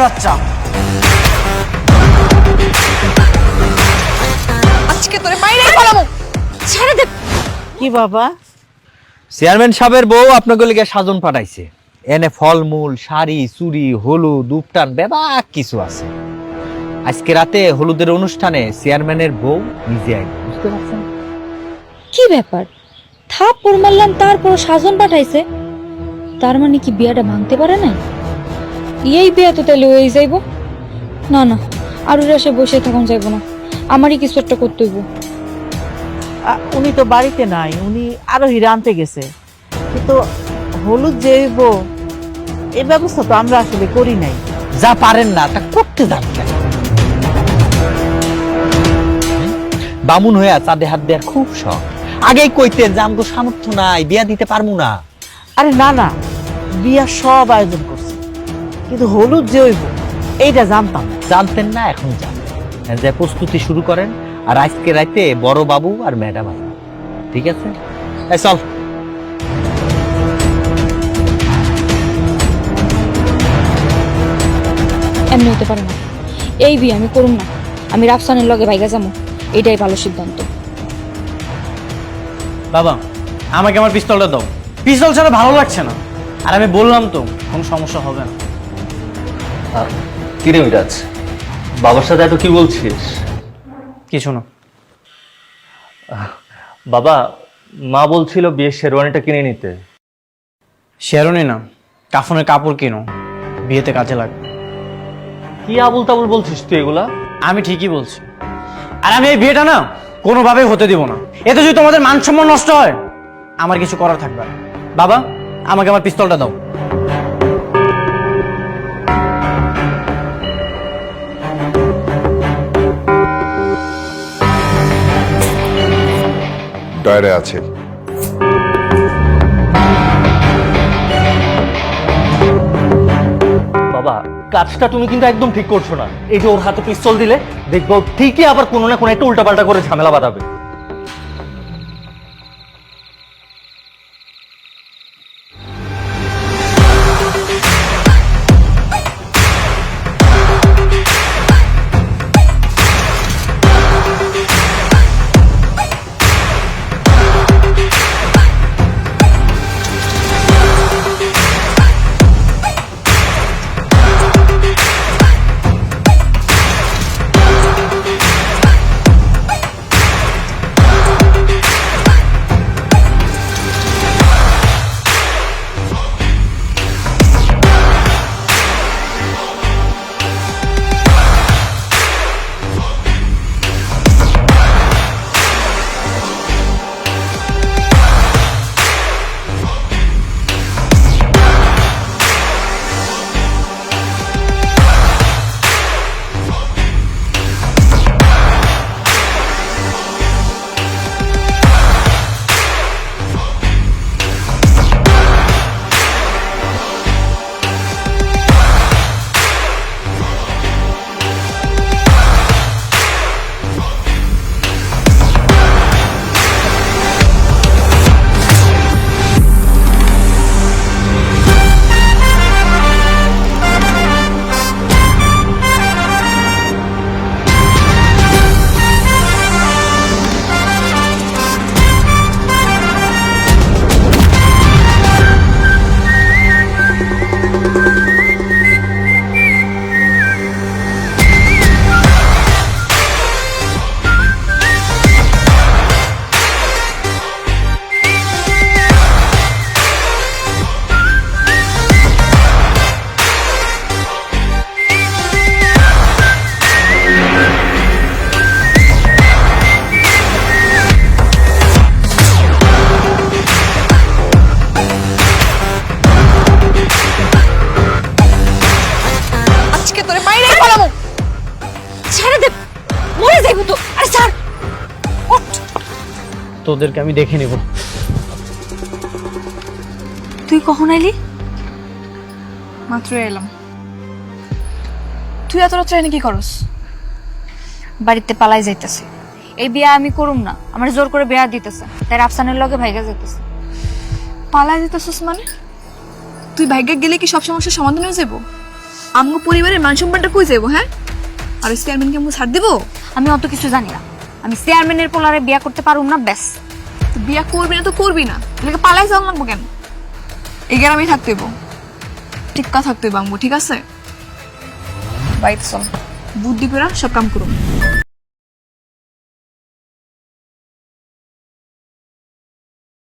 বাচ্চা। আজকে তোরে মাইরাই ফেলামু। ছেড়ে দে। কি বাবা? চেয়ারম্যান সাহেবের বউ আপনাকে লিগে সাজন পাঠাইছে। এনে ফলমূল, শাড়ি, চুড়ি, হলুদ, উপটান বেবাক কিছু আছে। আজকে রাতে হলুদের অনুষ্ঠানে চেয়ারম্যানের বউ নিজে আইবে, বুঝতে পারছেন? কি ব্যাপার? থাপ্পড় মারলাম তারপর সাজন পাঠাইছে, তার মানে কি বিয়াটা ভাঙতে পারে না? এই বিয়া তো তাহলে হয়ে যাইব। না না, আর ওরা সে বসে থাকুন যাইব না, আমারই কিছু একটা করতে হইব। উনি তো বাড়িতে নাই, উনি আরো হীরা আনতে গেছে। কিন্তু হলুদ যে হইব এই ব্যবস্থা তো আমরা আসলে করি নাই। যা পারেন না তা করতে যান কেন? বামুন হইয়া চাঁদে হাত দেওয়ার খুব শখ। আগেই কইতেন যে আমগো সামর্থ্য নাই, বিয়া দিতে পারবো না। আরে না না, বিয়া সব আয়োজন করছে, কিন্তু হলুদ যে হইব এইটা জানতাম না। জানতেন না, এখন জানেন। যে প্রস্তুতি শুরু করেন, আর আজকে রাতে বড় বাবু আর ম্যাডাম আসবে, ঠিক আছে? এই চল। এমনি হতে পারে না, এই বিয়ে আমি করুম না। আমি রাফসানের লগে ভাইগা যাবো, এটাই ভালো সিদ্ধান্ত। বাবা, আমাকে আমার পিস্তলটা দাও। পিস্তল ছাড়া ভালো লাগছে না। আর আমি বললাম তো কোনো সমস্যা হবে না। কিরে মিরাজ, বাবার সাথে এত কি বলছিস? কিছু না বাবা, মা বলছিল বিয়ের শেরওয়ানিটা কিনে নিতে। শেরওয়ানি না, কাফনের কাপড় কিনো, বিয়েতে কাজে লাগবে। কি আবুল তাবুল বলছিস তুই এগুলা? আমি ঠিকই বলছি। আর আমি এই বিয়েটা না কোনোভাবেই হতে দিব না। এতে যদি তোমাদের মান সম্মান নষ্ট হয়, আমার কিছু করার থাকবে না। বাবা, আমাকে আমার পিস্তলটা দাও। ডয়ারে আছে। বাবা, কাজটা তুমি কিন্তু একদম ঠিক করছো না। এই যে ওর হাতে পিস্তল দিলে দেখবো ঠিকই আবার কোনো না কোনো একটা উল্টাপাল্টা করে ঝামেলা বাঁধাবে। তোদেরকে আমি দেখে নিব। তুই কখন আইলি? মাত্র এলাম। তুই এত রাত্রে এনে কি করস? বাড়িতে পালাই যাইতেছে, এই বিয়া আমি করুম না, আমার জোর করে বিয়া দিতেছে, তাই রাফসানের লগে ভাইগা যাইতেছে। পালাই যেতেছিস মানে? তুই ভাগ্যে গেলে কি সব সমস্যার সমাধান হয়ে যাবো? আমগো পরিবারের মান সম্মানটা কই যাইবো হ্যাঁ? আর চেয়ারম্যানকে আমগো ছাড় দিব? আমি অত কিছু জানি না, আমি চেয়ারম্যানের পোলারে বিয়া করতে পারুম না, ব্যাস। তো বিয়া করবি না তো করবি না, এলাকা পালাই যাওয়া লাগবো কেন? এই গ্রামে থাকতে হইব, টিক্কা থাকতে হইব আমগো, ঠিক আছে? বাইরে চল, বুদ্ধি করে সব কাম করুন।